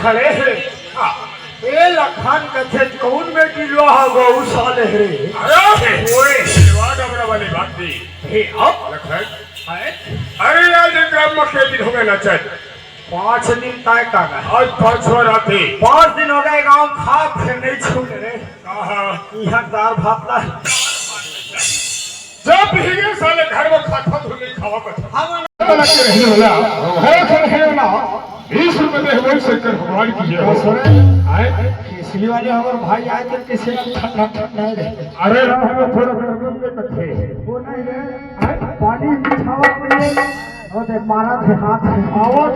खड़े है ए लखन कथे कौन में गिलवा हो साले रे अरे ओए वादा बड़ा वाली बात थी हे अब लखन अरे आज ग्राम में के दिन हो गए ना चल 5 दिन तय का आज 5 रात 5 दिन हो गए गांव खा फिर नहीं छूट रे कहा यहां दाल भात ला जब भीगे साले घर में खाता तो नहीं खावा पता हम लग के रहने वाला है खड़े वाला 20 रुपए दे वही शंकर भगवान की है सुने आए केसरी वाले हमारे भाई आए थे किसी ठंडा ठंडा है अरे राह में थोड़ा गर्म में कथे वो नहीं रे पानी बिछावा पड़े और दे मारा थे हाथ आवाज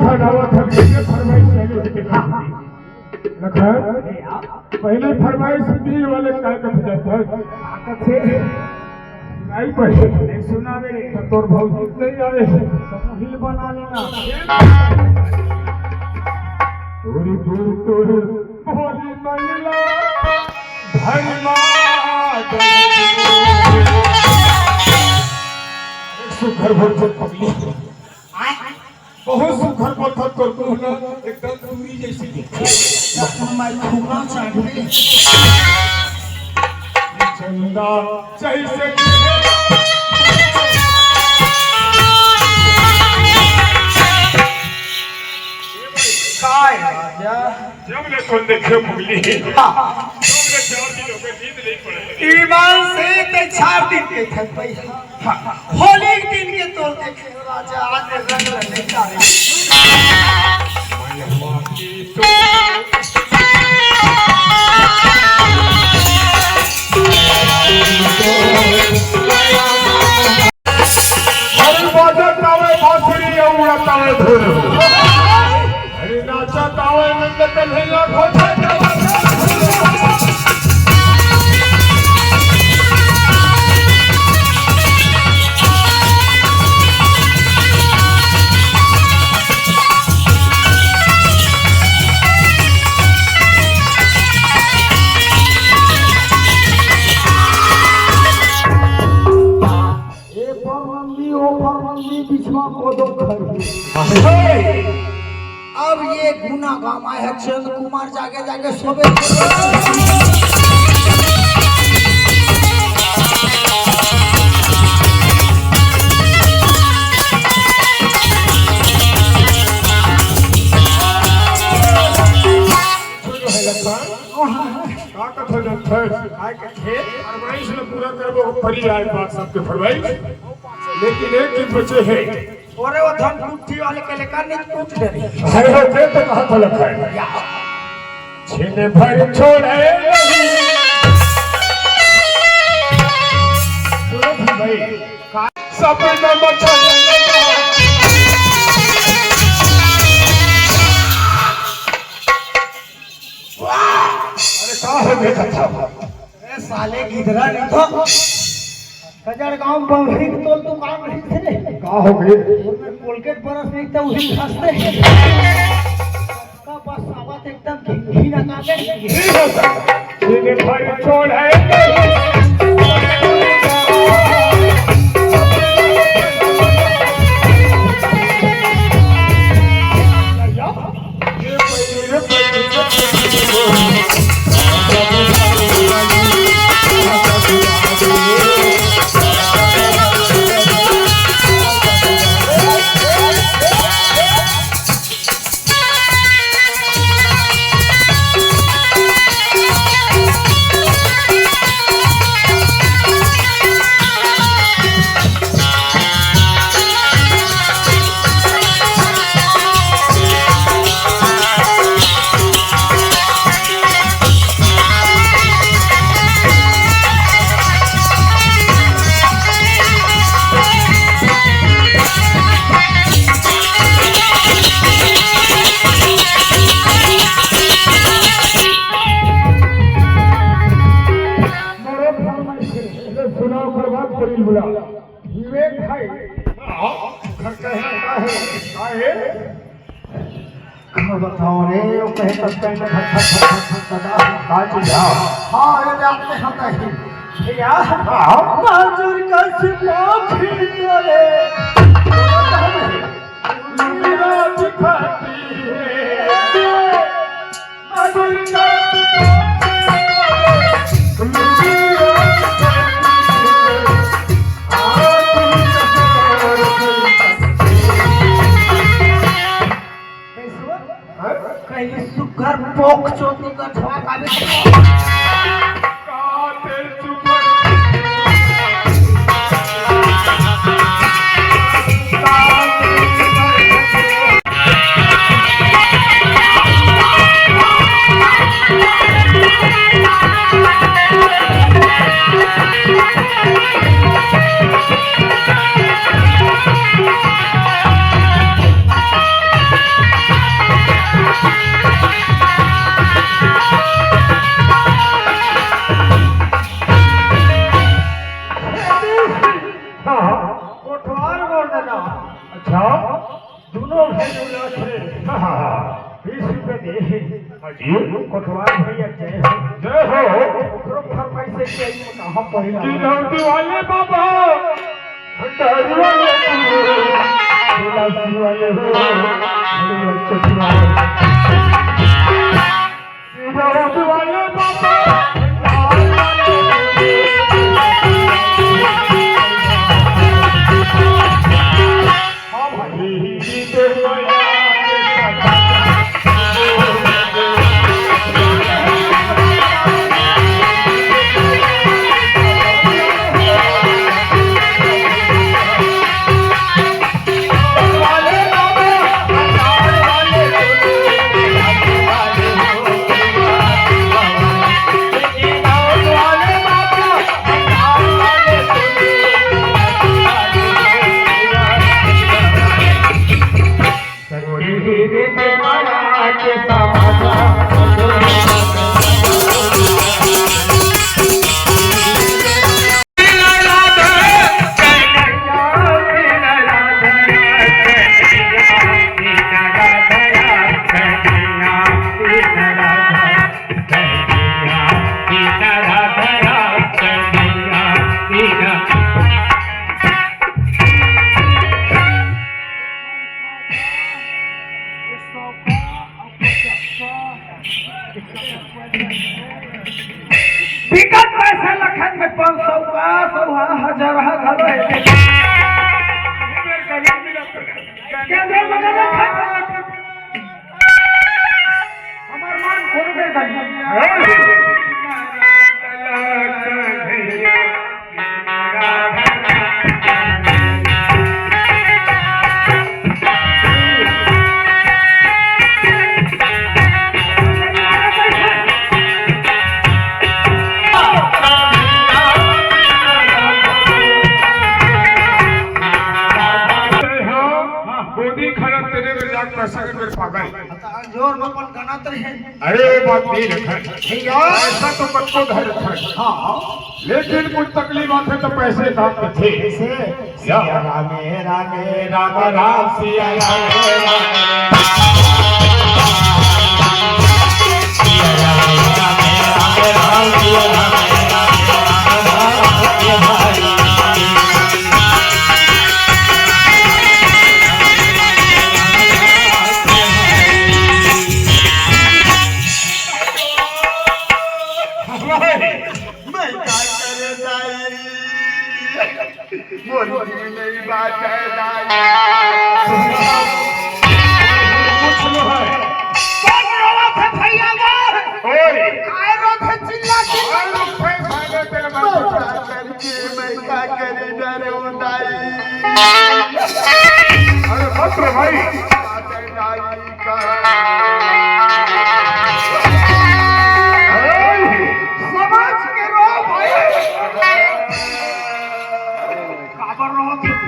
ये फरमाइश चली लखन पहले फरमाइश बीर वाले काय का जाता है ताकत से नहीं पड़े नहीं सुना मेरे तोर भौतिक नहीं आए हिल बना लेना दूरी दूर दूर भोली मंगला धर्मा सुखर भर से पगली बहुत सुखर पत्थर कर तू ना एकदम दूरी जैसी दिखे मैं खूना चाहिए चंदा जैसे काय राजा जब ले कौन देखे पगली जब ले 4 दिन हो गए नींद नहीं पड़े ईमान से ते 4 दिन के थे पैसा होली दिन के तोड़ देखे राजा आज रंग रंग चारे हर बाजत आवे बांसुरी उड़त आवे धुन हरि नाचत आवे नंद कन्हैया घोषा अब ये गुना गामा है चंद कुमार जाके जाके सोबे फरमाइश में पूरा करबो फरी आए बात सबके फरमाइश लेकिन एक चीज बचे है और वो धन कुट्टी वाले के लेकर नहीं टूट डरी हर होते तो कहां तो लिखा है छीने भर छोड़े नहीं सुनो भाई सब में मचा अरे कहां हो देखा था ए साले गिदरा नहीं तो हजार गांव बंगरी तोल तो काम नहीं थे कहां हो गए कोलगेट बरस नहीं था उसी खासते का बस आवाज एकदम घी ना काटे नहीं होता छीने भर छोड़े विवेक है घर कहे बताओ रे वो कहे तब कहीं ना काट जा हां ये आपने खाता है भैया मंजूर कर सिपाही करे मेरा दिखाती है ये सुगर पोक चोती का छवा का भी काते चुप अच्छा दोनों भैया थे 20 रुपए दे जी कोटवार भैया जय हो ओकरो फरमाइश से कि कहां पहिला गिरौती वाले बाबा भंडारी वाले तुलसी वाले हो बड़े चटनी वाले गिरौती वाले बाबा टिकट पैसा लखन में 500 का 1000 घरो है क्या दे मगर हमार मान खोल के गई जोर में अपन गाना तो है अरे बात नहीं रखा ऐसा तो बच्चों घर था हाँ लेकिन कुछ तकलीफ आते तो पैसे काम थे सिया रामे रामे राम राम सिया अरे पत्र भाई समाज के रो भाई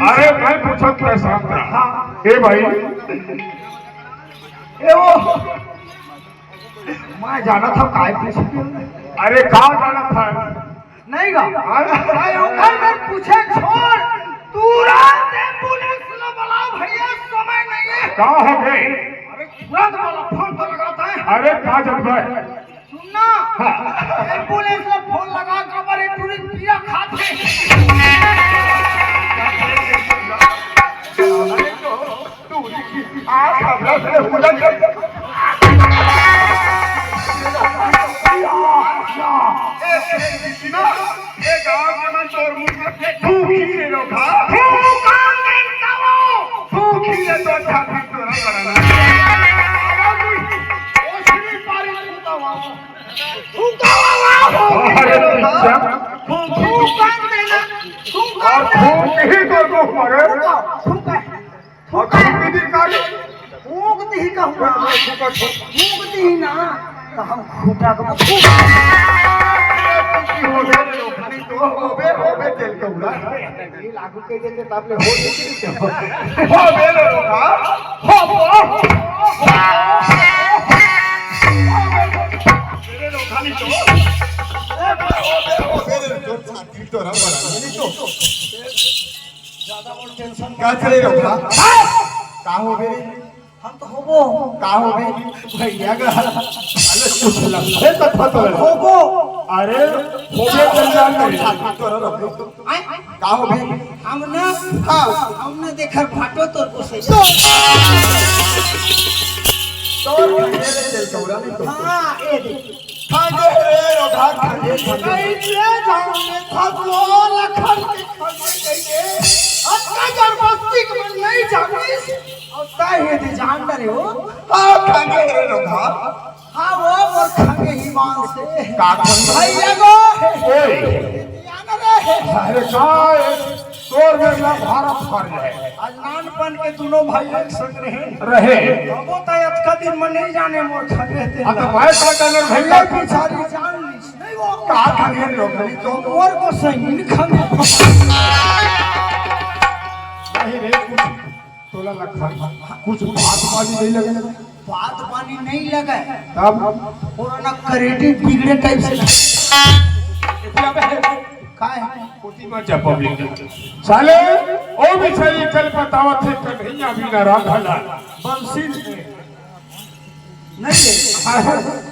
अरे मैं पूछा पैसा ए भाई ए वो मैं जाना था काय पूछ अरे कहाँ जाना था नहीं गा उधर में पूछे छोड़ तुरंत एम्बुलेंस न बुलाओ भैया समय नहीं है कहाँ हो गए अरे तुरंत वाला फोन तो लगाता है अरे कहाँ जब गए सुनना एम्बुलेंस में फोन लगा कर हमारे पूरी पीड़ा खाते और फूक ही तो तू मरे और खींची दी काली फूकती ही कहूँगा फूकती ही ना तो हम खूटा को होबे तेल के उड़ा ये लागू के देते तब ले हो देती होबे रे रोका मेरे रोका नहीं तो छाती तो रहा बड़ा नहीं तो ज्यादा और टेंशन का चले रोका का होबे हम तो होबो का होबे भैया का अरे कुछ लगे तो फतो होबो अरे होबे चल जान नहीं छाती तो रहा का होबे हमने देखा फाटो तो कोसे तोर मेरे चल चौड़ा नहीं तो हां ए देख खागे रे रोका खागे कैसे जाऊंगे थको लखन के खगे कैसे अच्छा जबरदस्ती में नहीं जानिस और ताहे दे जान रे हो खागे रे रोका हां वो मोर खगे हिमान से का खन भाई लगो ओए यान रे अरे काय तोर में ना भारत फर जाए अजनानपन के दोनों भाई एक संग रहे वो तो अच्छा दिन में नहीं जाने मोर खगे थे तो भाई का डलर भैया बेचारी जान ली नहीं वो का खागे रे रोका तो मोर को सही खगे नहीं रे तोला लखन कुछ बात पानी नहीं लगे बात पानी नहीं लगा तब पुराना क्रेडिट बिगड़े टाइप से काय कोती में जा पब्लिक साले ओ भी सही कल बतावत है कन्हैया भी ना राखला बंसी नहीं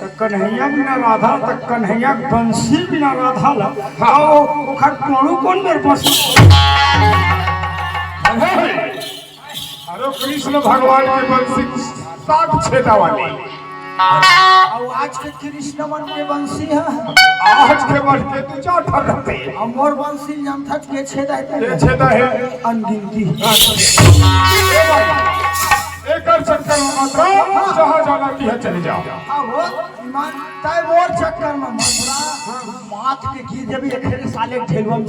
तो कन्हैया बिना राधा तक कन्हैया बंसी बिना राधा ला आओ ओखर कोणू कौन मेरे पास अरे कृष्ण भगवान की बंसी 7 छेदा वाली और आज के कृष्ण मन में बंसी है आज के वर्ष के तू 4 ठर रहते और मोर बंसी जम थक के छेदा ये है छेदा है अनगिनती एक चक्कर में मात्रा जहाँ जाना की है चले जाओ हाँ वो ईमान ताई मोर चक्कर में मथुरा माथ के गिर जब एक साले ठेलवम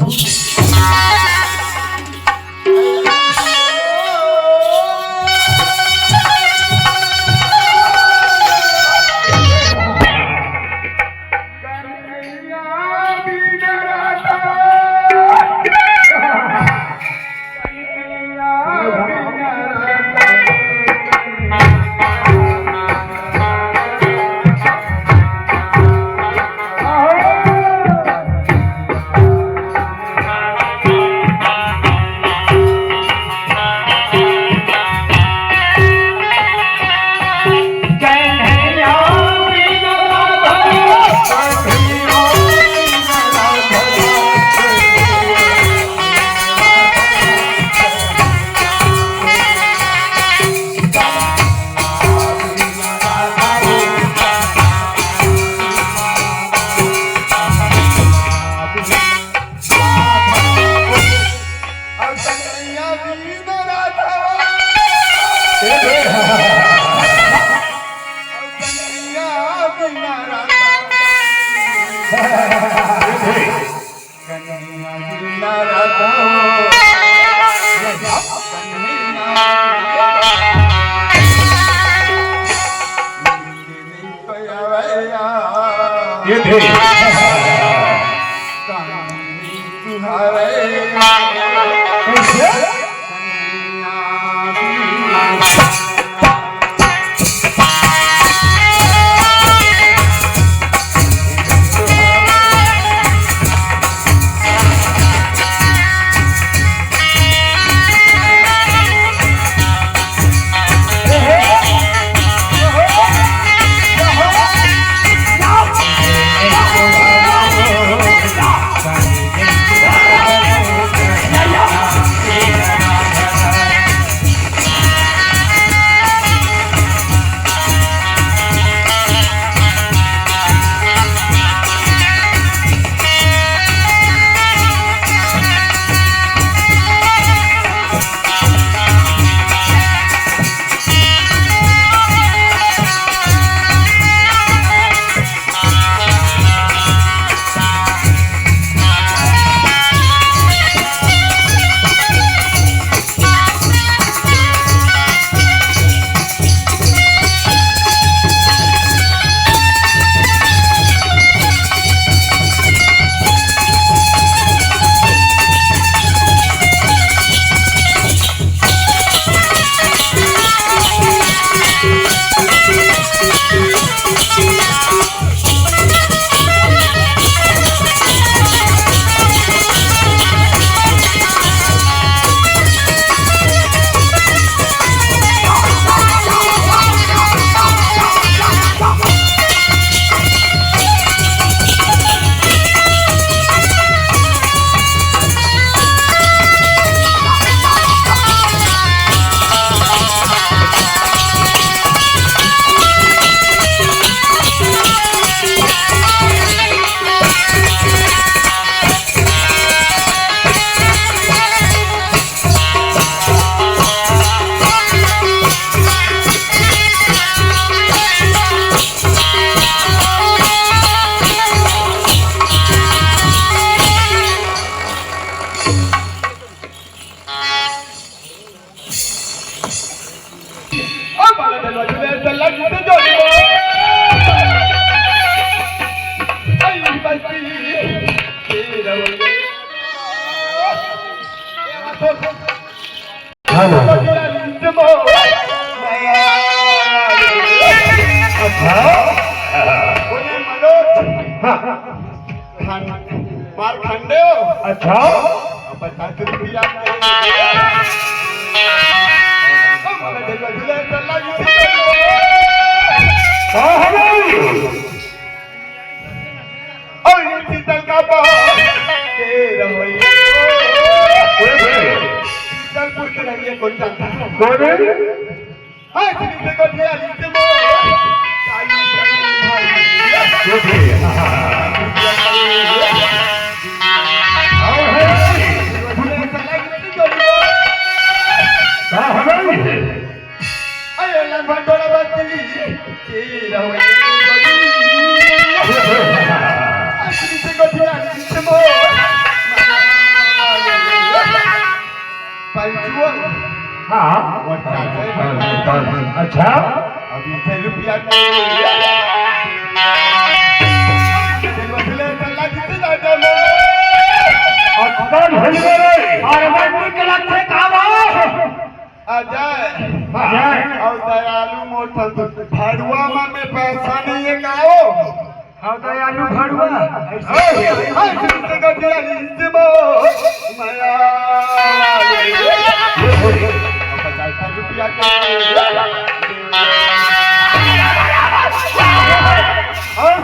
ये थे मार खंडे हो अच्छा अब 50 रुपया और ये शीतल का शीतलपुर के रहिए कौन जानता हाँ से को दिया लीजिए अच्छा अभी 10 रुपया और दयालु मोटर भाड़ुआ में पैसा नहीं है गाओ हाँ दयालु भाड़ुआ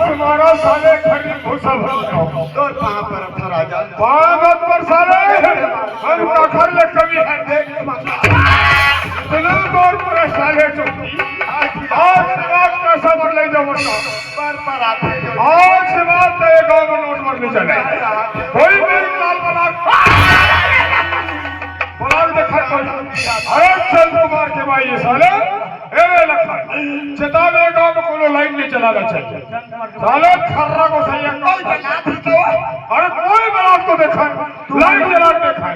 तुम्हारा साले खरी भूसा और कहाँ पर था राजा पागत पर साले हम कखर ले कभी है देख इतना दौर पर साले चुकी आज से बात पैसा भर ले जाओ पर आते आज से बात तो एक गाँव में नोट भर ले चले कोई मेरी लाल बलाक देखा अरे चल कुमार के भाई ये साले ए लखन चेतावे गांव में कोनो लाइन नहीं चलाना चाहिए साले खर्रा को सही है कोई जला तो अरे कोई बलाक को देखा लाइन जला देखा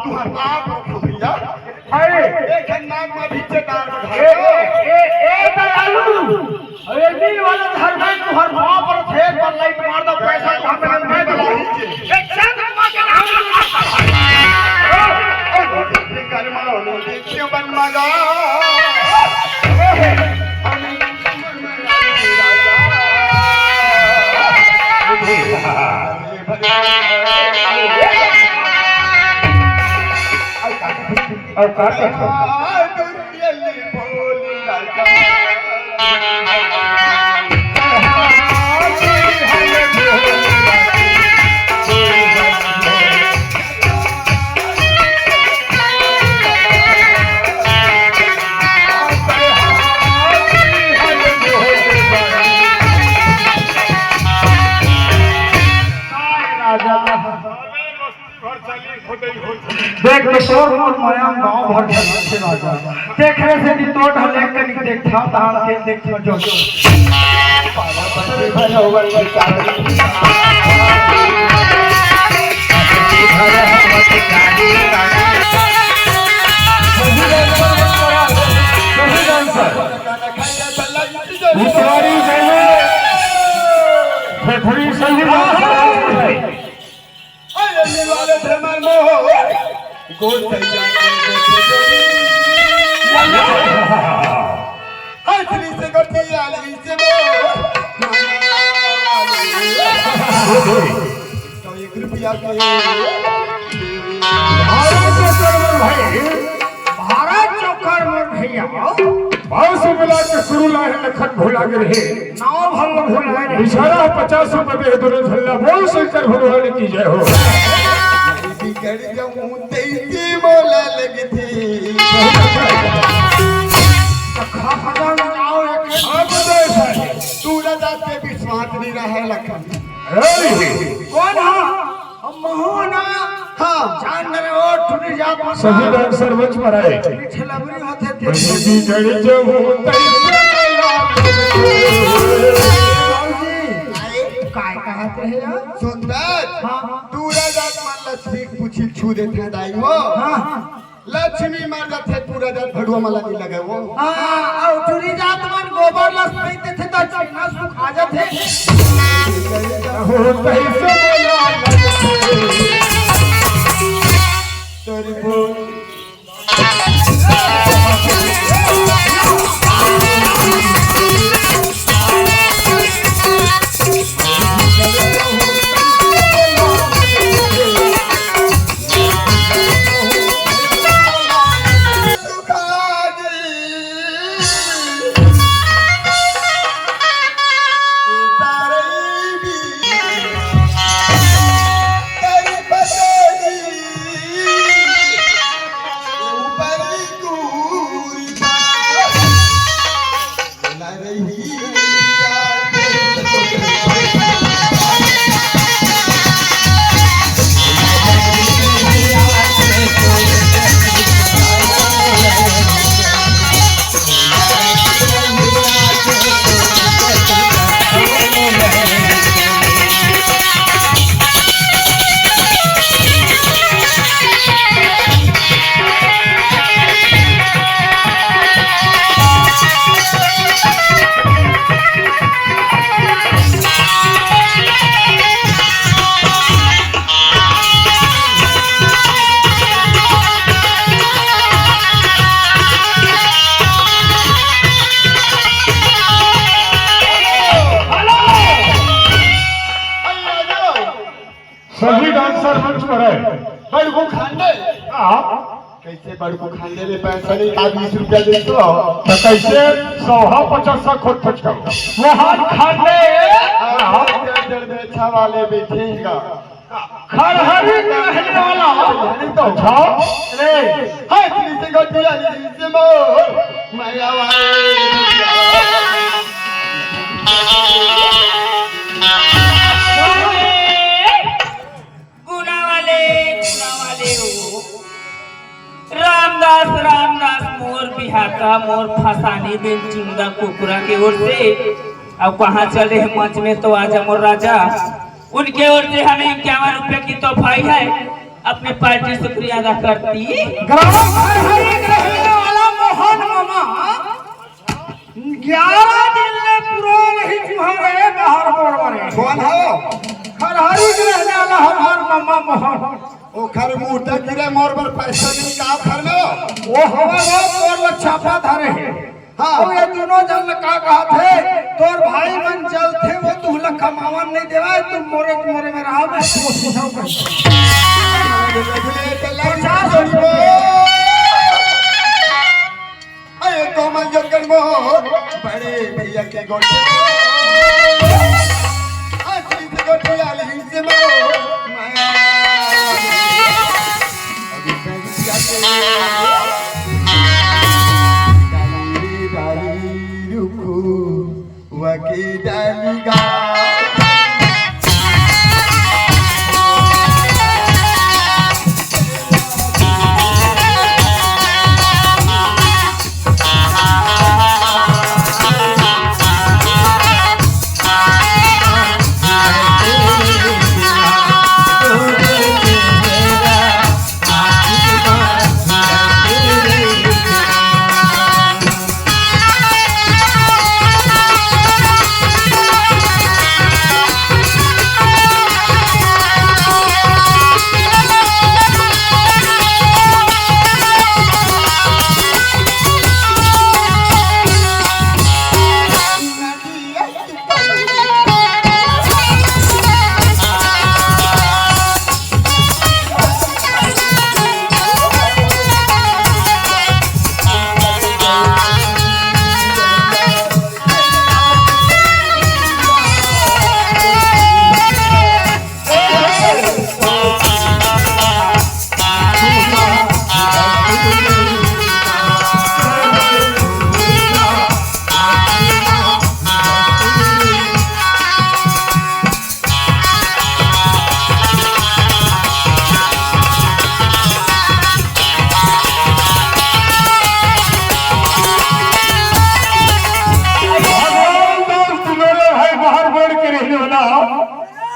तू आप भैया अरे एक नाम में भी चेतार ए दयालु अरे नील वाला घर में तू हर भाव पर थे पर लाइट मार दो पैसा कहां पे मैं दो एक संग मार के कर्मा हो देखियो बन मगा और काट देख तो तोर मोर मयाम गांव भर से राजा देखरे से दी तोड़ हले कनी देखा तान के देखो जो भाई होगा थोड़ी सही भारत चौकर मोर भैया भाव से मिला के शुरू लाहे लखन भुला के रहे नाव भल भुला रे बिचारा 50 रुपए दे दोनों झल्ला बोल शंकर भगवान की जय हो बिगड़ जाऊं तेरी बोला लगी थी खा नाव एक अब दे तू न जाते विश्वास नहीं रहे लखन कौन हां हम मोहना हाँ जान रे ओ टूट जा सभी लोग सर्वोच्च पर आए छलबरी होते थे बिगड़ जाऊं काय कहते हैं यार सुंदर हाँ तू राजात मान लक्ष्मी पूछी छू देते दाई वो हाँ लक्ष्मी मर जाते पूरा जात भड़ुआ मला नहीं लगे वो हाँ और टूट जात मन गोबर लस पीते थे तो चीना सुखा जाते तेरी बोल कैसे बड़को खाने में पैसा नहीं का 20 रुपया दे तो कैसे 150 खोट फच का वहाँ खाने अच्छा वाले बैठेगा खरहरी में रहने वाला यानी तो जाओ रे हाय से गोटिया से मोर माया गुना वाले हो रामदास मोर बिहाता मोर फसाने दिन चुंगा कुकुरा के ओर से। अब कहाँ चले हैं मंच में तो आजा मोर राजा। उनके ओर से हमें 51 रुपए की तोहफाई है। अपने पार्टी शुक्रिया अदा करती। ग्राम खरहरी में रहने वाला मोहन मामा 11 दिन में पूरा नहीं तुम्हारे बाहर बोल मारे। कौन हो खरहरी में रहने वाला हमार मामा मोहन। ओ घर मुर्दा गिरे मोर पर पैसा नहीं का घर में वो हमारा मोर छापा धरे हैं। हाँ और ये दोनों जन का कहा थे तोर भाई मन जल थे वो तू लखा मावन नहीं देवा तुम मोरे में रहा मैं अरे कोमल जगन मोर बड़े भैया के गोटे असली से गोटे आली से मोर अभी पैसा के रुको वकी डालीगा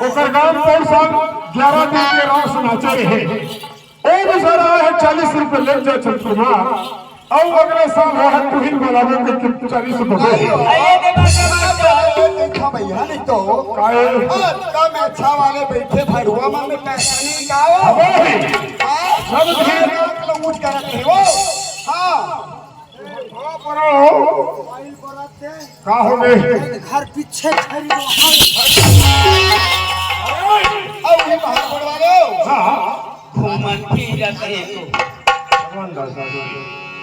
ओकर गांव पर साल 11 दिन के रास नाचे रहे ओ बेचारा है 40 रुपए ले जा चल तुम्हार और अगले साल रहा तुहिन बोलावे के 40 रुपए देखा भैया नहीं तो काहे का में अच्छा वाले बैठे भड़ुआ में पैसा नहीं गाओ सब ढेर लोग उठ कर रखे हो हां का हो गए घर पीछे अब ये बाहर बढ़वा लो हां घूमन फिरत एको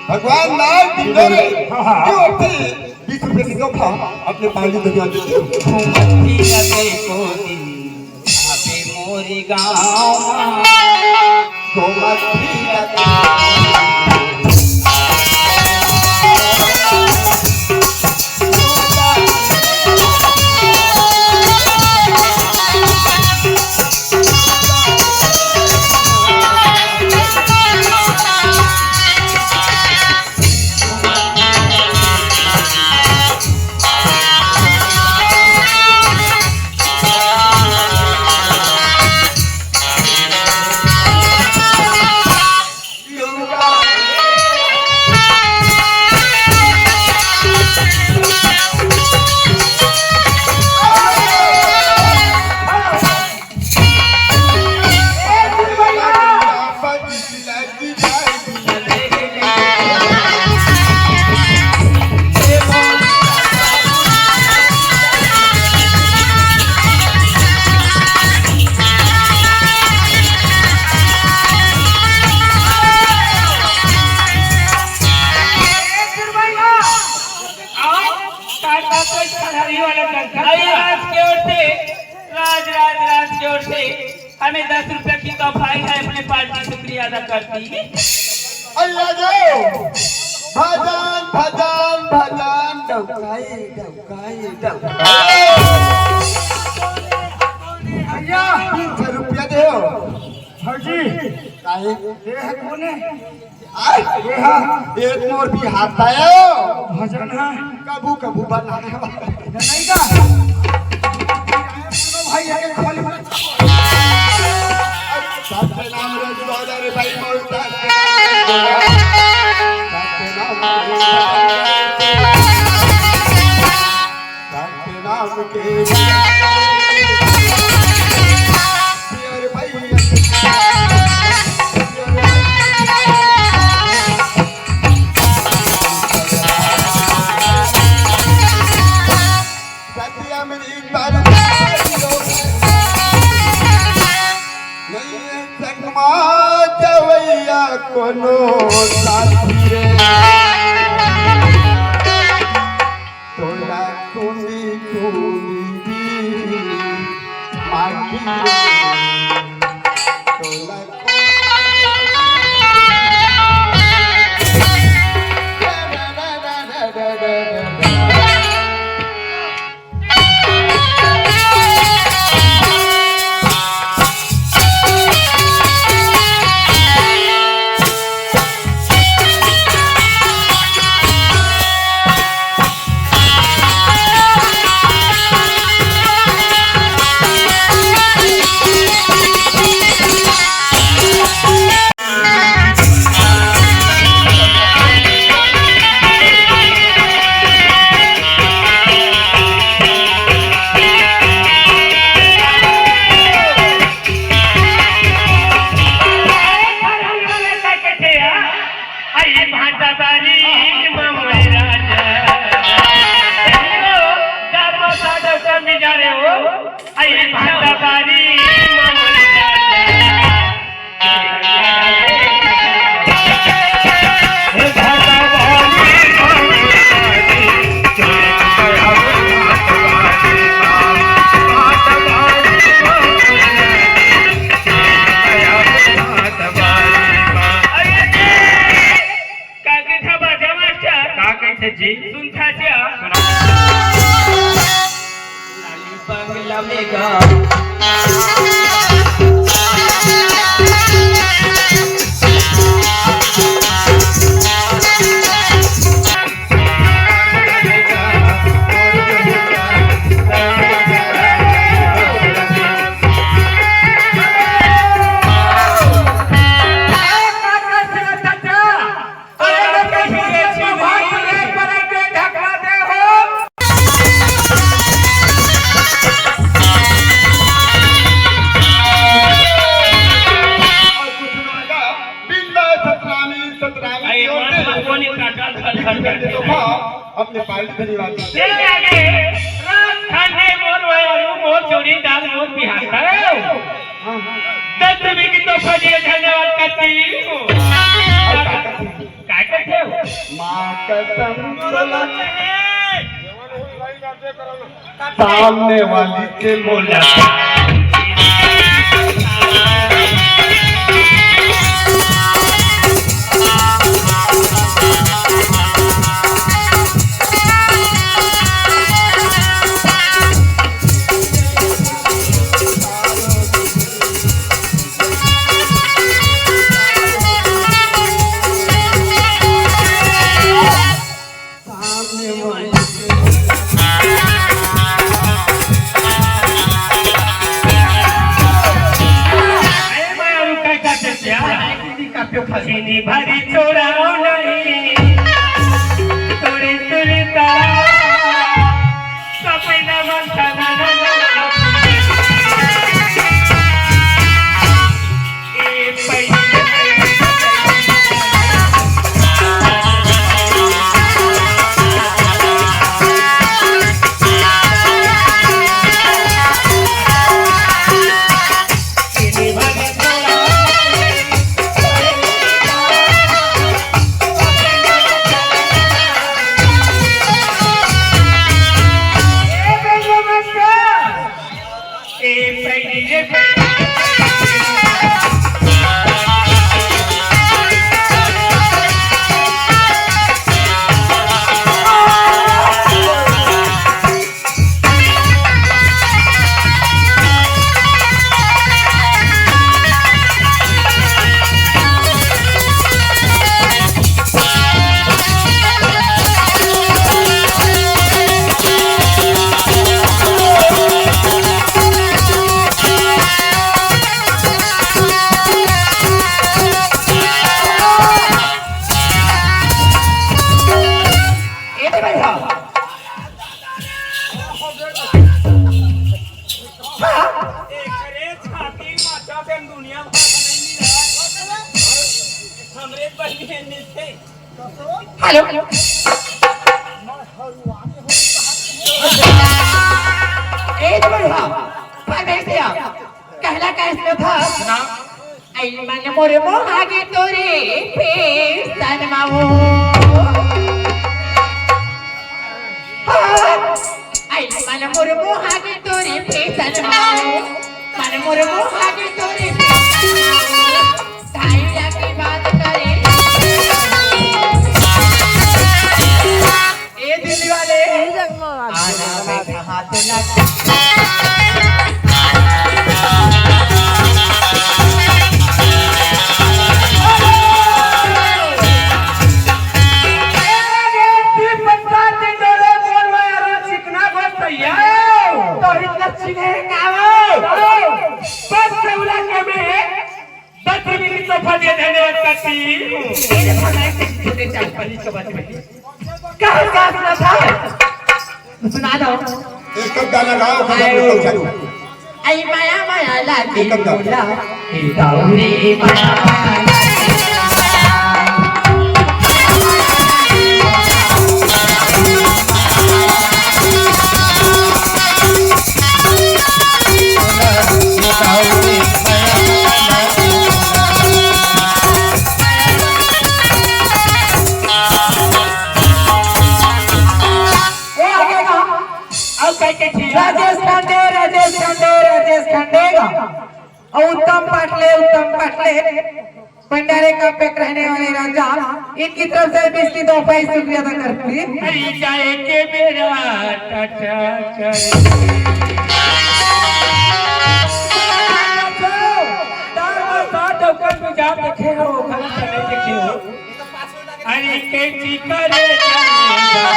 भगवान लाल दिंदोरे क्यों थे 20 रुपए की तोहफा अपने पाली दुनिया देते घूमन फिरत एको दिन आवे मोरी गाँव गोमत फिरत राज की ओर से राज की ओर से हमें 10 रुपए की तोहफाई है, अपने पार्टी शुक्रिया अदा करती है। अल्लाह जाओ भजन भजन भजन डबकाई डबकाई डबकाई भैया 300 रुपया दे हाजी काहे ये है कौन है? ये हाँ एक मोर भी हाथ आयो भजन है कबू कबू बनाने वाला नहीं का सुनो भाई आगे खाली सबके नाम रे जोड़ा रे भाई मोरता सबके नाम के कोनो साथी रे तोला कुनी कुनी मागी तोला जी सुनता क्या लाली बंगला में गा अपने पार्टी धन्यवाद धन्यवाद करती माँ कसम सामने वाली के बोला पसीनी भरी चोराओ नहीं तोरे तोरे तारा सपना मनसा ए पैसा एकरे छाती माथा पे दुनिया भर हमरे बहिनी नीचे हेलो एक बढ़िया कैसे आप कहला कैसे था ना आई मन मोरे मोहागे तोरे फिर सनमाओ आई मन मोरे मोहागे तोरे फिर सनमाओ मन मोरे मोहागे तोरे धाइया की बात करे ए दिल्ली वाले आना बैठा हाथ लगा सुना दो एक गाना गाओ चालू आई माया माया लागी बोला ए गौरी माया माया उत्तम पाटले भंडारे का पेक रहने वाले राजा इनकी तरफ से 20 की तोहफा शुक्रिया अदा करती हरी जाए के मेरा टाटा देखे हो देखे हो अरे कैसी करे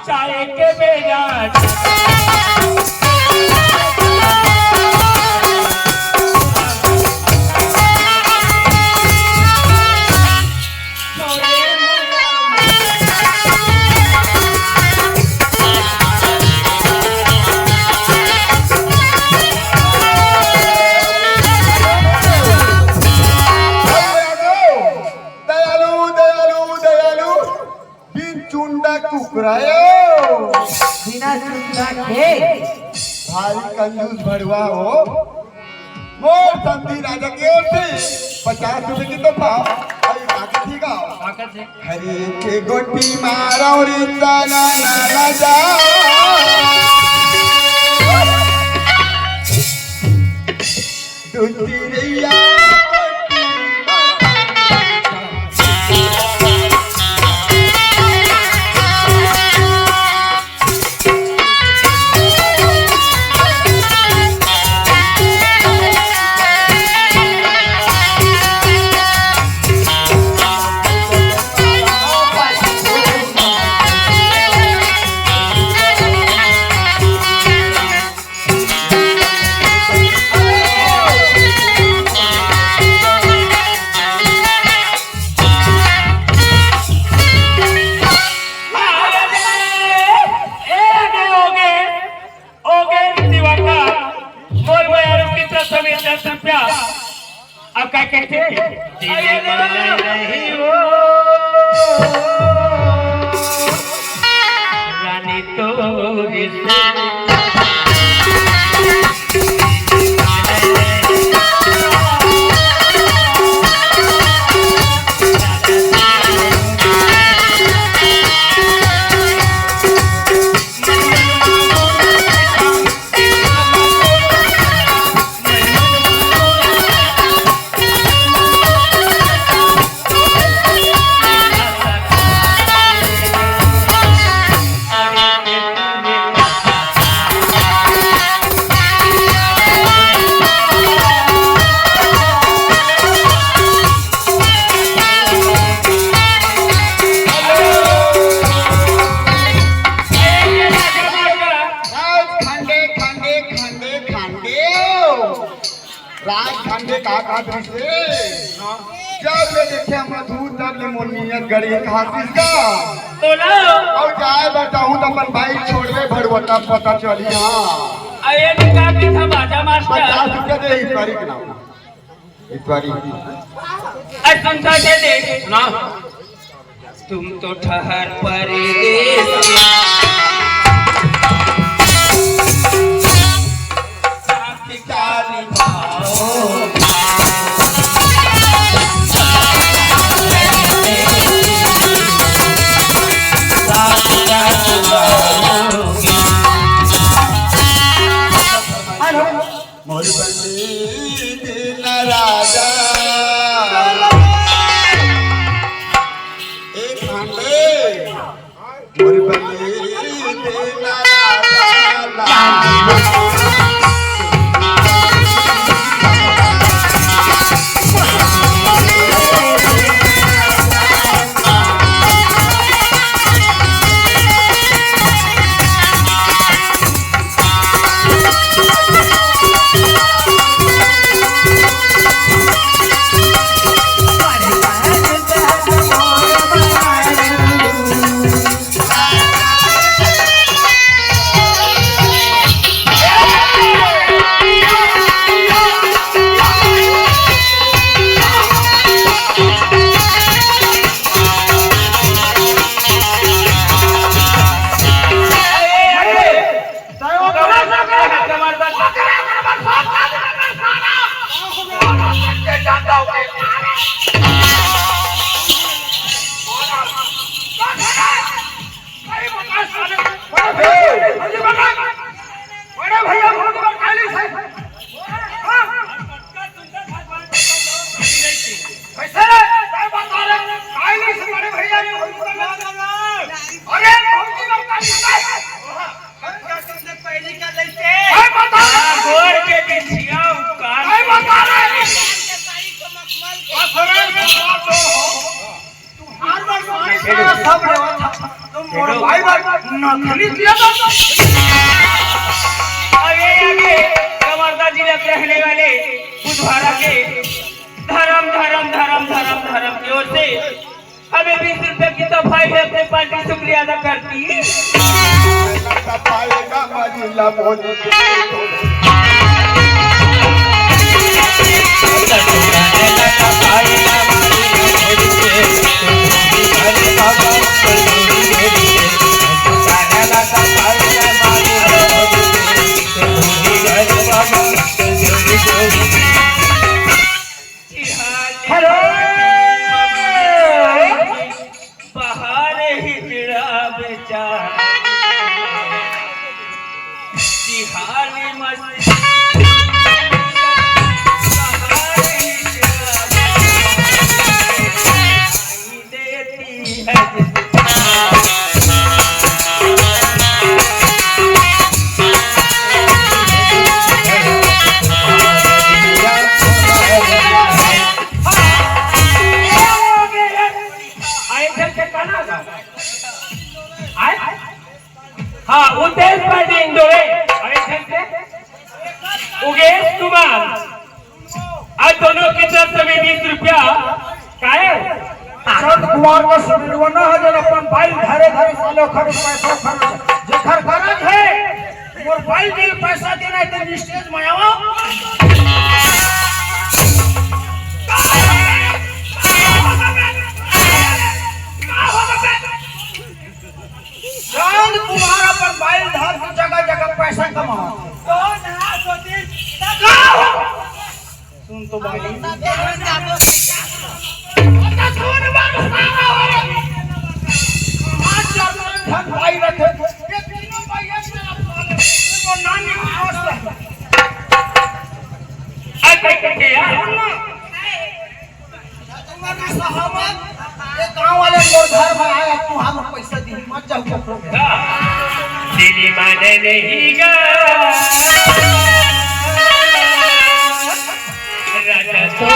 चाहे के मेरा बिना चुंदा के भारी कंजूस भड़वा हो मोर संती राजा की ओर से 50 रुपए की तोहफा आई बाकी ठीक है हरे के गोटी मारो रे ताना ना जा दूती रैया अब क्या कहते रानी तो का दृश्य जब ले देखे हम दूर तब ले मोनियत गड़ी हासिस का तो लो और जाए बताऊं तो अपन भाई छोड़वे भड़वता पता चली हां आये निकाल के था बाजा मास्टर 50 रुपया दे इतवारी के नाम इतवारी सुनता दे ना तुम तो ठहर परदेस मोर बंदी दिन राजा एक घंटे मोर बंदी दिन राजा कवर्धा जिले के रहने वाले बुधवारा के धर्म धर्म धर्म धर्म धर्म की ओर से हमें 20 रुपए की तोहफा है अपने पार्टी शुक्रिया अदा करती हाँ उद्देश्य पार्टी इंदौरे उगेश कुमार आज दोनों की तरफ से 20 रुपया संत कुमार का सुनिलवना है जब अपन भाई धरे धरे सालों खर्च पैसा खर्च जेखर गरज है मोर भाई दिल पैसा देना है तो स्टेज में आओ संत कुमार अपन भाई धर की जगह जगह पैसा कमाओ सुन तो भाई भाई रखे नानी गाँव वाले घर में आया तू हम पैसा दी मत जाओ दिली माने नहीं गा राजा तो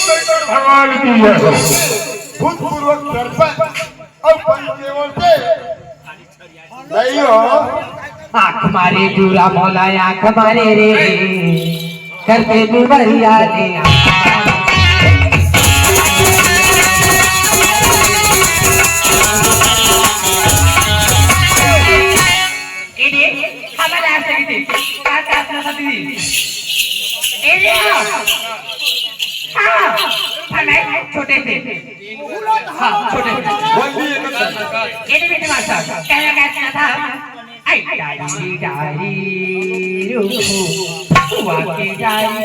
भगवान की जय हो। भूतपूर्वक सरपंच और पंच की ओर से नहीं हो आँख मारे दूरा मौला आँख मारे रे करके दुबरिया ले छोटे थे हाँ छोटे थे मास्टर कहना था आई डारी डारी रुको वाकी डारी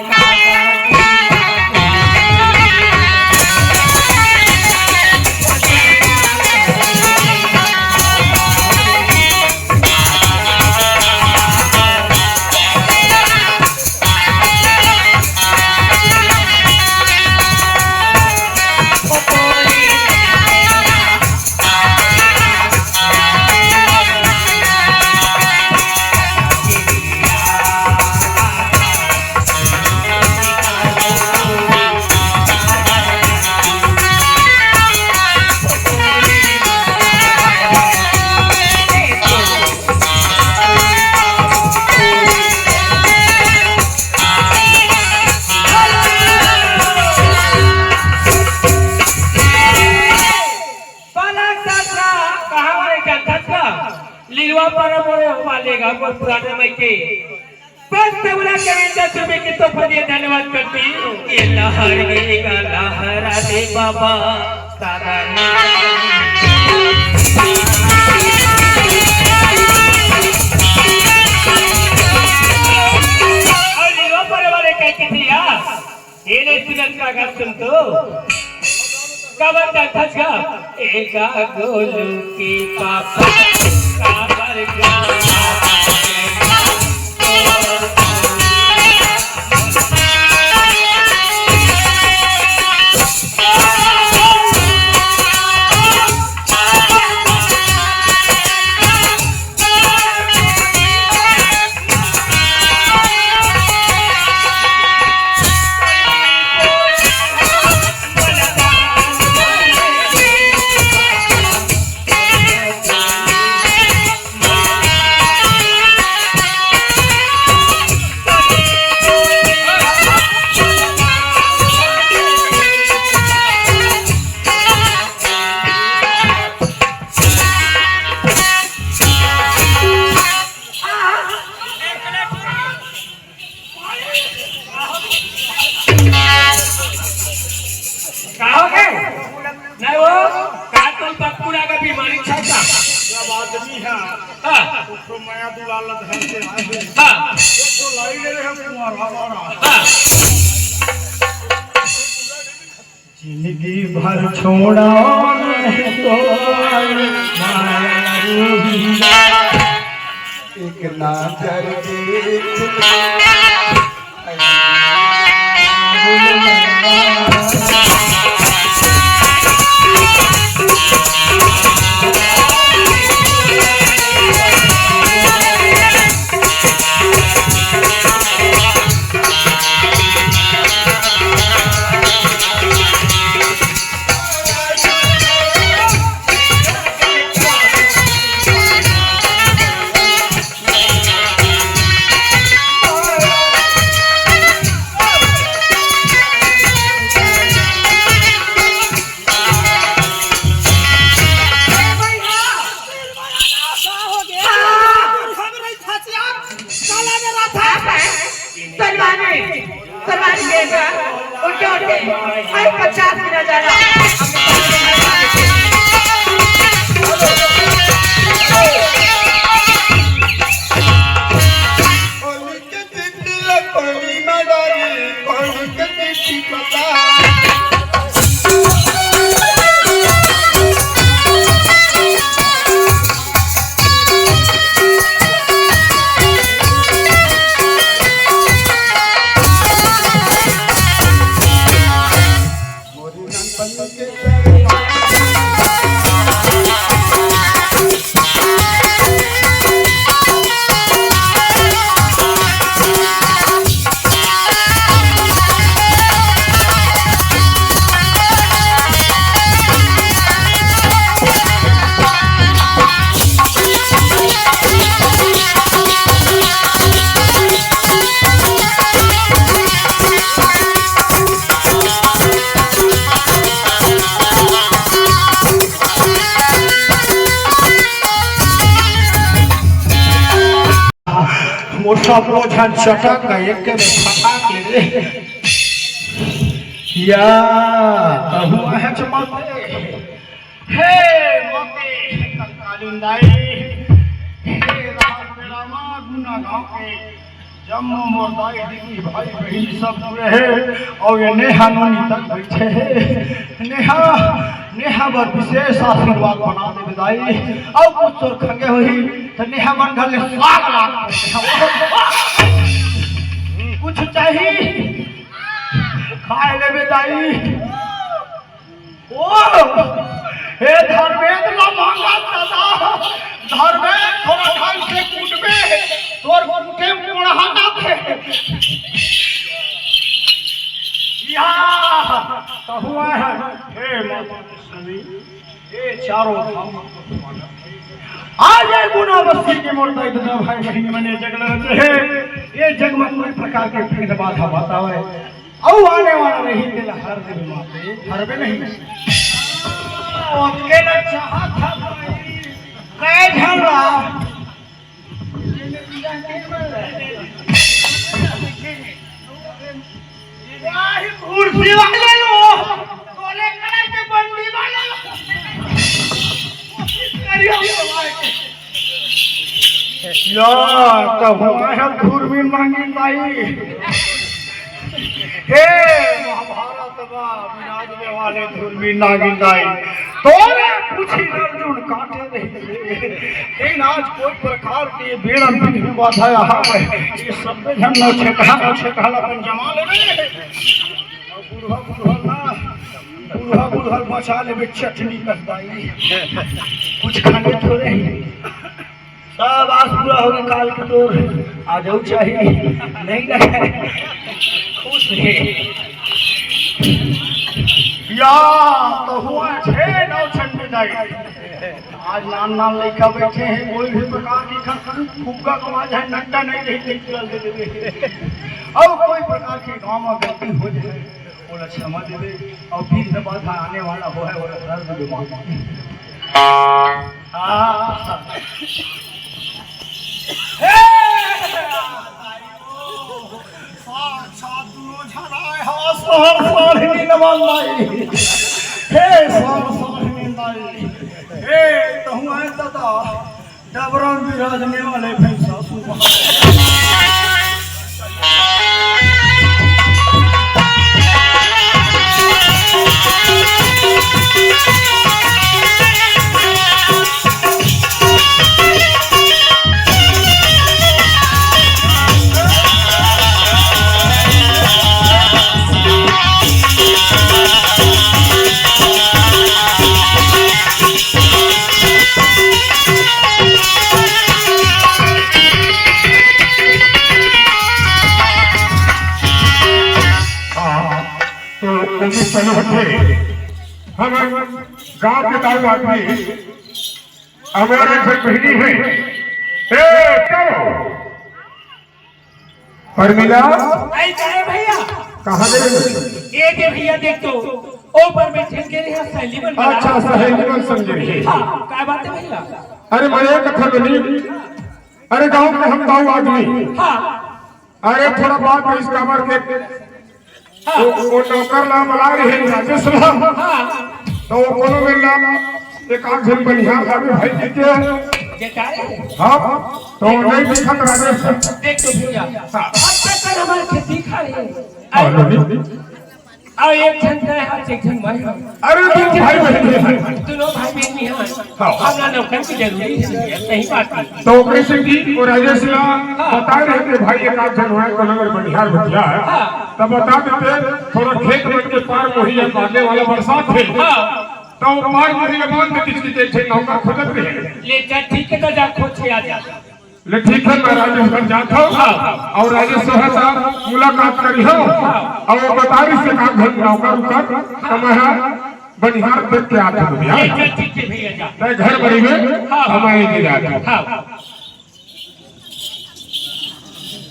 पुराने मायके बस तेवढा कविता तुम्ही की तो फदिये धन्यवाद करती ये लहर गेगा लहरा दे बाबा दादा और ये पर वाले कहती थी यार ये ने स्टूडेंट का गाना सुन तो कबर का ठसका एका गोलू की पापा काबर का जिंदगी भर छोड़ा नहीं तो एक नजर देख सब ओझन चटक गए के में फटाक ले या तहु है चमते हे मते कंकालिंदाई हे रामा गुना गांव के जम्मू मोरदाई दीदी भाई बहन सब जुड़े हैं और ये नेहा नोनी तक बैठे हैं नेहा बर विशेष आशीर्वाद बना दे विदाई और कुछ तो खंगे हुई तो नेहा मन घर ले स्वाग लाग कुछ चाहिए खाए ले विदाई ओ हे धर्मेंद्र ला मांगा दादा धर्मेंद्र थोड़ा ढंग से कूटबे तोर के मुड़हाना थे या तो हुआ है हे माता कृष्णी ये चारों धाम आज ये गुनावस्ती के मोरता इतना भाई बहन मने जगल रहते हैं ये जग में कोई प्रकार के भेद बाधा बतावे औ आने वाला नहीं तेला हर दिन माते हरबे नहीं ओके न चाहा था कै झगड़ा कुर्सी वाले लो तोले कलर के बंदी वाले लो कोशिश करियो यार तो हुआ है दूरबीन मांगी भाई हे महाभारत बा विराजने वाले दूरबीन नागिन दाई तोरे पूछी अर्जुन काटे नहीं लेकिन आज कोई प्रकार के बेड़न भी बाधा है ये सब जन छेकहा अपन जमा लेबे बुढ़ा बचा लेबे चटनी कसदाई कुछ खाने थोड़े सब आज पूरा होगा काल के तोर आ जाऊ चाहिए नहीं रहे खुश है या तो हुआ छे नौ छंड जाए आज नाम लड़का बैठे हैं कोई भी प्रकार की खर फुग्गा कमा जाए नड्डा नहीं रही चल दे और कोई प्रकार के गांव में गलती हो जाए बोला क्षमा दे और फिर से बात आने वाला हो है बोला दर्द बीमार डबरन विराजने वाले सासू हम गांव के दाऊ आदमी हमारे घर बहनी है परमिला भैया कहाँ गए ये दे भैया देख तो ऊपर में ठेके रहे सहेली बन अच्छा सहेली बन समझे क्या बात है भैया अरे मैं एक कथा बनी अरे गांव के हम दाऊ आदमी अरे थोड़ा बात है इस काबर के वो नौकर ला बुला रही है राजेश ला तो वो कोनो में ला एक आठ जन बनिहार लागे भाई जी के हाँ तो नहीं दिखत राजेश देख तो भैया कर हमारे खेती खा रहे और एक जन का है एक जन भाई अरे तुम भाई बहन दोनों भाई बहन भी हैं हमरा नौकर की जरूरी है सही बात है तो कैसे की वो राजेश ला बता रहे थे भाई एक आठ जन है कोनो में बनिहार बतिया है तब बता देते थोड़ा खेत में के पार मोहिया काटने वाला बरसात थे तो पार मोहिया बांध के किसी के नौकर खोजत रहे ले जा ठीक है तो जा खोज आ जा ले ठीक है मैं राजेश घर जाता हूँ और राजेश साहब मुलाकात करी हो और वो बता रही से काम घर नौकर उतर हमारा बनिहार देख के आते हैं ठीक है भैया जा मैं घर बड़ी में हमारे की जाते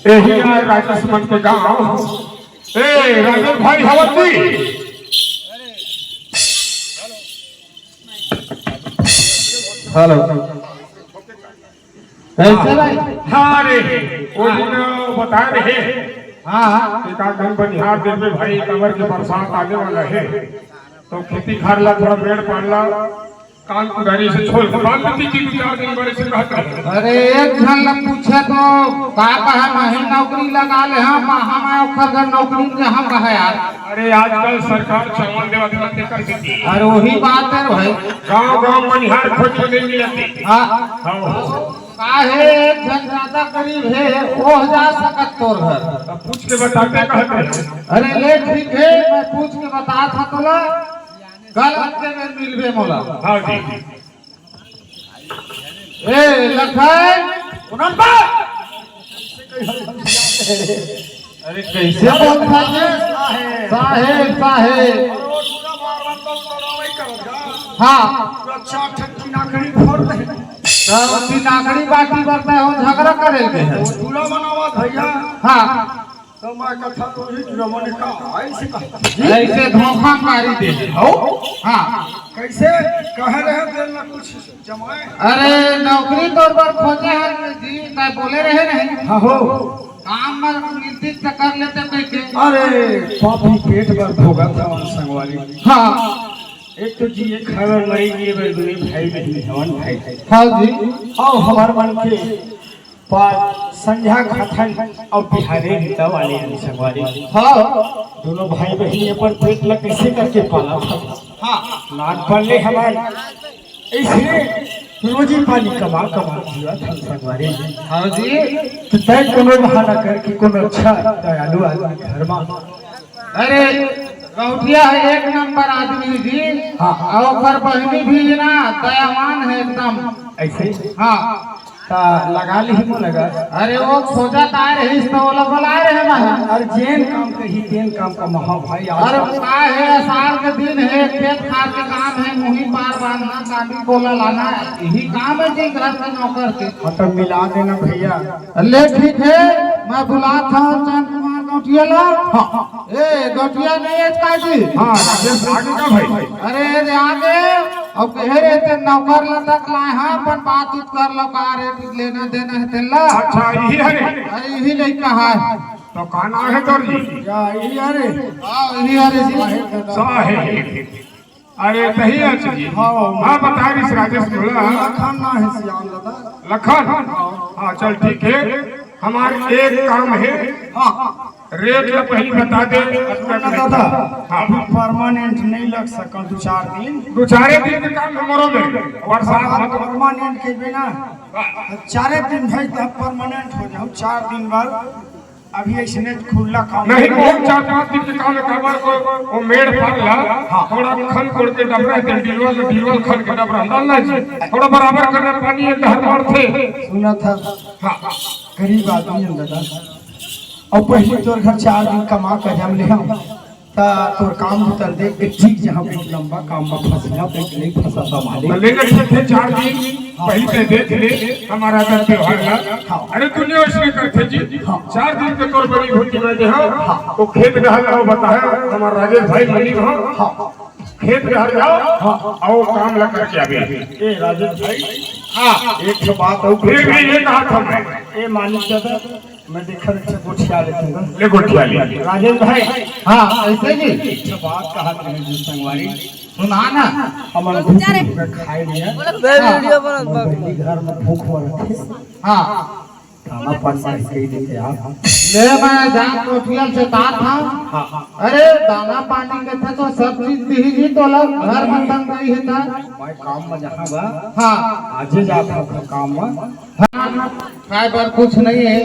यही है राजेश मन के गाँव ए राजेश भाई हवती हेलो कैसे भाई? हाँ रे वो दिन बता रहे हाँ कि का कहीं बनिहार देखे भाई कमर के बरसात आने वाला है तो खेती खार ला थोड़ा पेड़ पाड़ ला कान कुदारी से छोड़ बाल बच्ची की 2-4 दिन बड़े से कहता है। अरे एक जन ल पूछे तो का कहा मैं नौकरी लगा ले हम ओकर घर नौकरी के हम कहा यार। अरे आजकल सरकार चावल देवत करते कर देती है। अरे वही बात है भाई। गांव बनिहार खोज नहीं मिलती। हाँ हाँ काहे एक जन ज्यादा करीब है वो जा सकत तोर घर। अब पूछ के बताते कहते हैं। अरे ले ठीक है मैं पूछ के बता था तोला कल हफ्ते में मिलबे मोला। हाँ जी ए लखन अरे कैसे बोलता है साहेब साहेब। हाँ अच्छा ठक्की नाकड़ी फोड़ दे तो नाकड़ी बाटी करता है वो झगड़ा करे के है। पूरा बनावा भैया। हाँ तो मैं कथा तो ही रमन का ऐसे कहा ऐसे धोखा मारी दे हो। हाँ कैसे कह रहे देना कुछ जमाए। अरे नौकरी तौर पर खोजे हैं जी क्या बोले रहे नहीं। हाँ हो काम में मिलती तो कर लेते कैसे। अरे पापी पेट पर भोगा था संगवारी। हाँ एक तो जी ये खबर मरी ये बड़े भाई नहीं हवन भाई हाँ जी और हमार मन के पर संध्या खथन और बिहारे रीता वाले हैं संगवारी। हाँ दोनों भाई बहन अपन पेट लग कैसे करके पाला था। हाँ नान पल्ले हमारे इसलिए रोजी पानी कमा दिया था संगवारी। हाँ जी तो तय कोनो बहाना करके कोनो अच्छा दयालु आदमी घर में। अरे गौटिया है एक नंबर आदमी जी। हाँ। और पर बहनी भी ना दयावान है एकदम ऐसे हाँ। ता लगा ली ही लगा। अरे वो खोजा आए रहे इस तो वो लोग बुलाए रहे मैं। और जेन काम का ही तेन काम का महा भाई अरे का है अषाढ़ के दिन है खेत खार के काम है मुही पार बांधना काटी बोला लाना यही काम है जी घर के नौकर के। मतलब मिला देना भैया। ले ठीक है मैं बुला था चंद कुमार गौटिया ला। हाँ। ए गौटिया नहीं है का जी। हाँ राजेश आगे का भाई। अरे रे आगे अब कह रहे थे नौकर ला तक लाए हाँ अपन बात उत कर लो का रेट लेना देना है तेला। अच्छा यही है रे। अरे यही नहीं कहा है तो खाना है तोर जी या ये अरे हाँ यही अरे जी साहेब अरे तही अच्छा जी। हाँ बता रही राजेश बोला खाना है श्याम दादा लखन। हाँ चल ठीक है हमारे एक काम है। हाँ रेट ला पहले बता दे। दादा हाँ अभी परमानेंट नहीं लग सका 2-4 दिन 2-4 दिन के काम हमारो में बरसात मत परमानेंट के बिना 4 दिन भाई तब परमानेंट हो जाओ 4 दिन बाद अभी ऐसे खुला काम नहीं बहुत 4-5 दिन के काम में खबर को वो मेड़ फाड़ला थोड़ा खन कोड़ के डबरा दे डिलवा खन के डबरा डालना जी थोड़ा बराबर करना पानी है घर मार थे सुना था। हाँ गरीब आदमी है दादा और पहले तोर घर 4 दिन कमा कर हम ले हम ता तोर काम उतर देख के ठीक जहां पे लंबा काम में फंसना पे नहीं फंसा था मालिक। लेकिन ठीक है 4 दिन पहले से देख ले हमारा घर त्योहार ला। अरे दुनिया इसमें करते जी 4 दिन के तोर बड़ी होती मैं दे हाँ तो खेत रहल आओ बताया हमारा राजेश भाई मलिक हाँ खेत रहल जाओ आओ काम ला करके आवे। ए राजेश भाई हाँ एक तो बात और फिर भी ये कहा था मैं ए मालिक दादा मैं देखा अच्छा गोठिया लेता ले गोठिया ले राजेश भाई। हाँ ऐसे जी एक तो बात कहा था जी संगवारी सुना ना हमन भूख खाए लिया वीडियो घर में भूख मरत थे हाँ खाना पानी के देते आप ले मैं जान होटल से कहा था। अरे दाना पानी के थे तो सब चीज दी ही तो लोग घर में तंग गई है था। मैं काम में जहाँ बा हाँ आजे जाता था काम में खाए पर कुछ नहीं है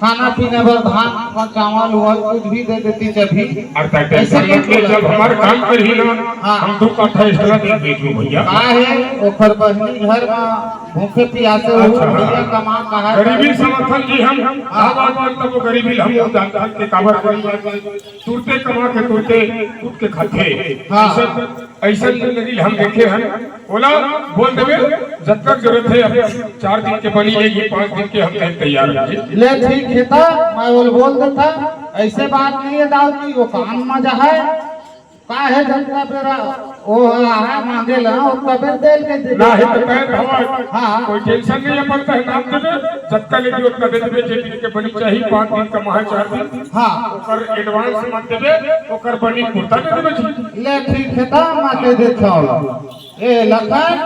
खाना पीने पर धान और चावल हुआ कुछ भी दे देती जभी। जब हमारे काम कर ही ना हम 2 कट्ठा एक्स्ट्रा दे देंगे भैया का है ओखर बहनी घर में भूखे प्यासे हो भैया कमा कहा गरीबी समर्थन जी हम आवाज तब वो गरीबी हम जानते हैं कि काबर गरीब तुरते कमा के तुरते उठ के खाते ऐसा जिंदगी हम देखे हैं। बोला बोल देवे जब तक जरूरत है अब 4 दिन के बनी है 5 दिन के हम तैयार हैं। ले ठीक है था मैं बोल देता ऐसे बात नहीं है दाऊद जी वो काम मजा है का है जनता पे ओ हाँ मांगे ला तबे तेल के दे ना है तो कहे हवा हाँ। कोई टेंशन नहीं है पड़ता है नाम देवे जब तक लेगी उतना दे देवे जे दिन के बनी चाहिए 5 दिन का माह 4 दिन हाँ ओकर एडवांस मत देवे ओकर बनी कुर्ता दे देवे जी ले ठीक है ता माके दे छो ए लखन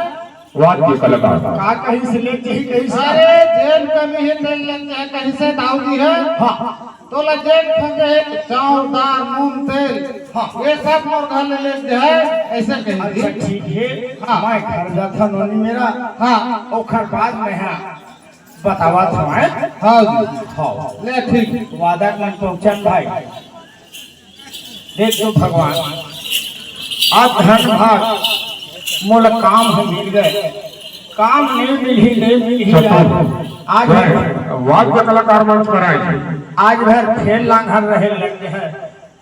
वाद के कलाकार का कहीं से ले कहीं कहीं से अरे जेल कमी है तेल लग जाए कहीं से दाऊदी है हाँ तो ला जेल खंगे चावल दाल मूंग तेल हाँ ये सब मोर घर ले जाए ऐसे कहीं अच्छा ठीक है हाँ। मैं घर जाता नोनी मेरा हाँ ओखर बाद में है बतावा था मैं हाँ जी हाँ ले ठीक वादा कर पहुंचन भाई देख लो भगवान आज धन भाग मोल काम है मिल गए काम नहीं मिली आज वाद के कलाकार मंच पर आए आज भर खेल लांघर रहे लगे हैं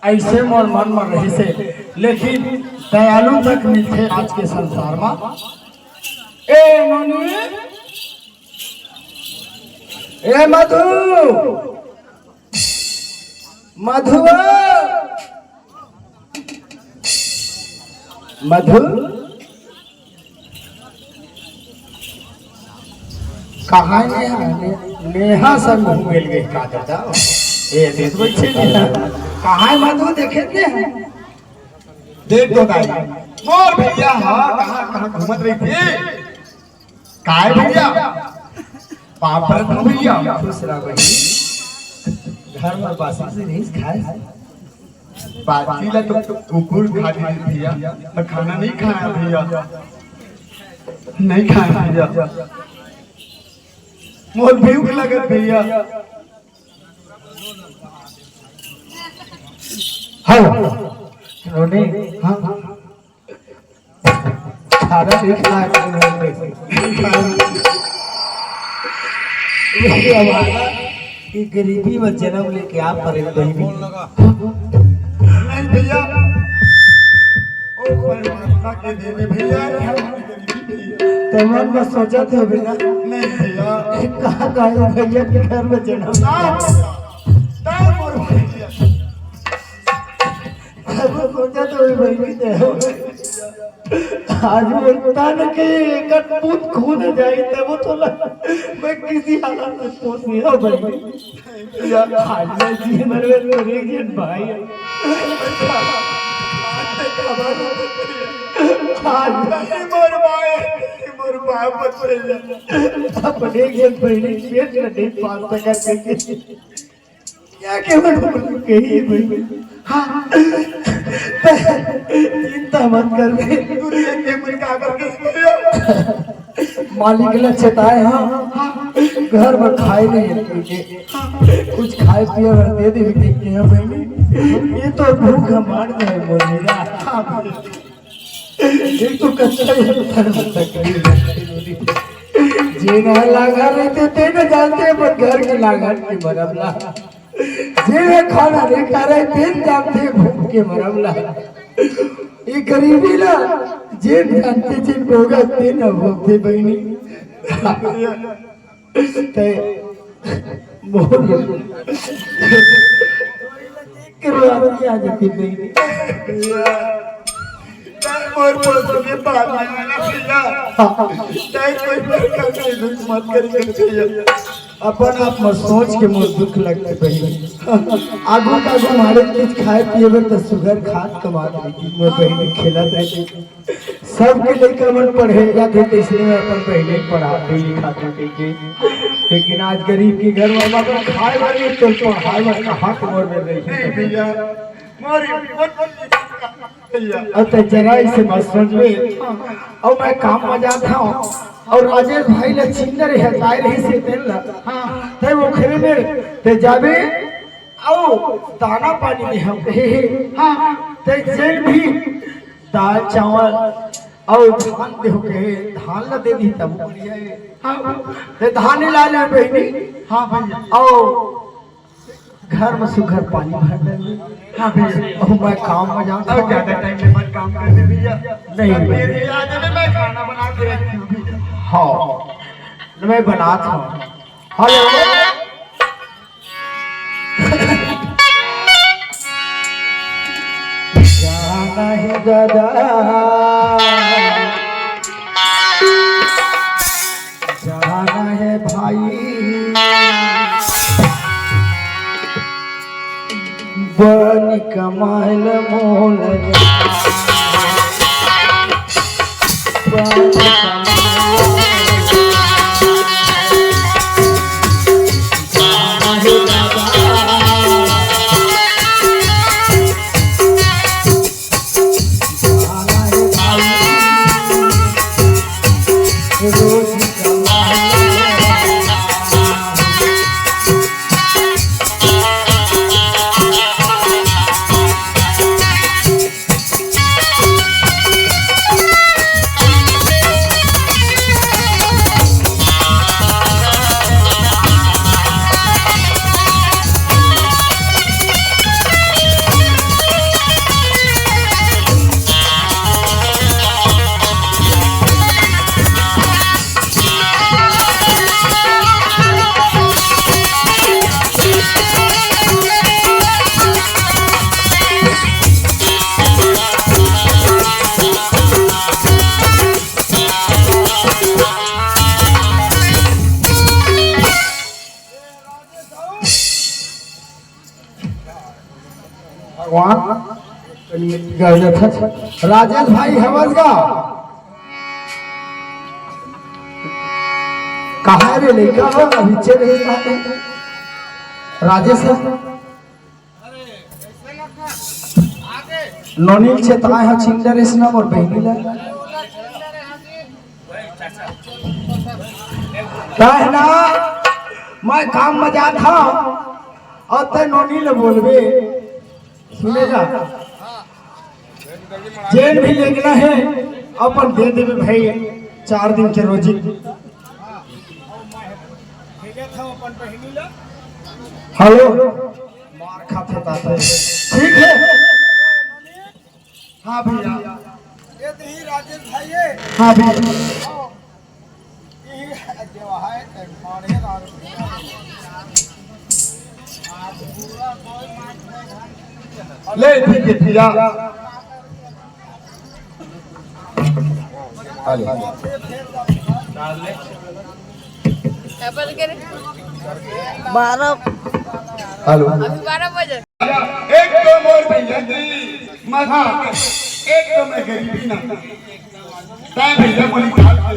ऐसे मोर मन में रही से लेकिन दयालु तक मिलते आज के संसार में ए नोनी ए मधु मधुआ मधु कहाँ नेहा संग घूम गए का दादा ए देख बैठे कहाँ है मधु देखे हैं देख दो गाई मोर भैया हाँ कहाँ घूमत रही थी काय भैया पापड़ तो भैया खुश रह भाई घर में बासी से नहीं खाए बाकी ला तो कुकुर खा दी भैया मैं खाना नहीं खाया भैया नहीं खाया भैया मोर भूख लगत भैया हाँ रोने हाँ खाना नहीं खाया ये गरीबी में जन्म लेके आप पर बहनी नहीं भैया ओ परमात्मा के देने भैया तो मन में सोचा थे बिना नहीं भैया कहाँ कहाँ भैया के घर में जन्म मोर भैया सोचा तो बहनी थे आज मैं पता न कि कटपुत खून जाए तब वो तो मैं किसी हालत में सोच नहीं हो बहनी आज मैं जी मरवे तो एक जन भाई आज मोर बाप अपने एक जन बहनी पेट में नहीं पाल सका करके क्या केवल कही भाई हाँ चिंता मत कर दुनिया के मन का करके भैया मालिक ने चेताए हाँ घर में खाए नहीं कुछ खाए पिए दे दे देखते हैं बहनी ये तो भूख मार जाए बोलेगा ये तो कच्चा जे ना लागा रहते ते न जानते पर घर की लागत की मरमला जे खाना नहीं खा रहे ते जानते भूख के मरमला ये गरीबी ना जे जानते जिन होगा ते न भूखते बहनी ते मोर करवाती आ जाती बहनी मोर पड़ोस में बात वाला भैया चाहे कोई प्रकार की दुख मत करिए भैया अपन आप में सोच के मोर दुख लगते बहनी आगू का हमारे कुछ खाए पिए तो सुगर खाद कमा देगी मोर बहनी खेलत रहती सबके लेकर मन पढ़े जाते थे इसलिए मैं अपन पहले पढ़ाते लिखाते थे लेकिन आज गरीब के घर में अगर खाए वाली तो पढ़ाई वाला कहाँ को मोर में रही भैया मोरी भैया अब तो जरा इसे मत समझ और मैं काम में जाता हूँ और राजेश भाई ने चिंदर है जाए रही से तेल हाँ ते वो खरे में ते जाबे आओ दाना पानी में हम हाँ ते जेल भी दाल चावल और धान दे हो के धान ला दे दी तब बढ़िया हाँ ते धान ला ले बहनी हाँ भैया आओ घर में सुघर पानी भर दे हाँ भैया और मैं काम में जाता हूँ ज्यादा टाइम में मत काम करने भैया नहीं मेरे आज में मैं खाना बना के रखी हूँ भैया हाँ मैं बनाता हूँ हेलो जाना है दादा कमाल मोल राजेश भाई हमस का कहा रे लड़का हो अभी चल रही है राजेश नोनील क्षेत्र है चिंदर इस नाम और बहनीला है ना मैं काम मजा था और ते नोनील बोलबे सुनेगा जेल भी लेना है अपन दे देवे भाई 4 दिन के रोजी हेलो मार खाते ताते ठीक है हाँ भैया ये तो ही राजेश भाई है हाँ भैया ये देवा है मारे ले ठीक है भैया हेलो एक तो मोर भैया जी मजा एक तो मैं गरीबी ना ताए भैया बोली खाल के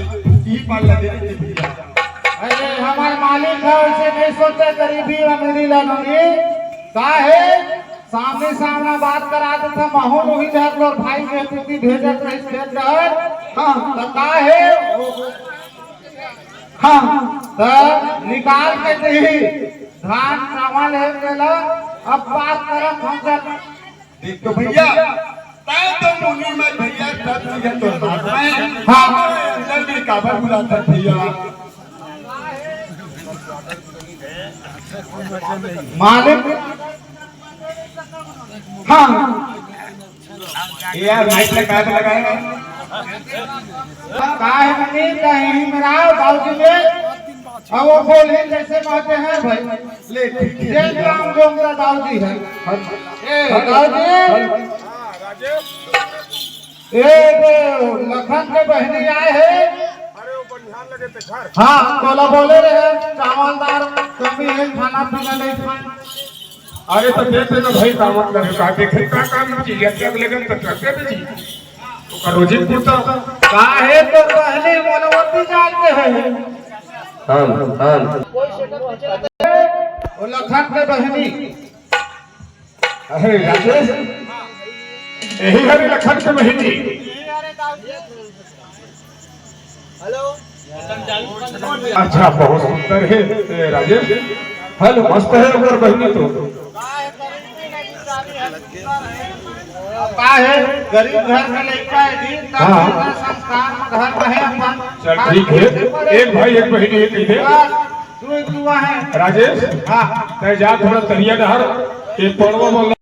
ई पाल दे दे भैया अरे हमारे मालिक है उसे नहीं सोचे गरीबी अमीरी लानोगी का है सामने सामना बात करा दे था माहौल वही जात और भाई कहते कि भेजत रही खेत डहर हां तो का है हां तो निकाल के दही धान चावल है गेला अब बात करब हम सब देख तो भैया ताए तो मुनी में भैया सब चीज तो बात में हां अंदर भी काबर बुलाता भैया मालिक हाँ यार माइक लगा के लगाएगा काहे नहीं कहीं मेरा बाबूजी ने अब वो बोले जैसे कहते हैं भाई ले ठीक है जय राम जो मेरा दाऊदी है ए दाऊदी ए लखन के बहनी आए हैं हाँ बोला बोले रहे चावलदार कमी है खाना पीना नहीं खाए अरे तो देते तो भाई काम लगे का देखे का काम चाहिए क्या लगन तो करते भी जी तो करोजी पूछता काहे तो पहले मनोवती जानते हैं हां वो लखन के बहनी अरे राजेश यही हरी लखन के बहनी अच्छा बहुत सुंदर है राजेश हेलो मस्त है और बहनी तो का है गरीब घर में लड़का है दिन का संस्कार घर में है अपन चल ठीक है एक भाई एक बहनी है कही तू है राजेश हाँ जा थोड़ा तरिया डहर ये पड़वा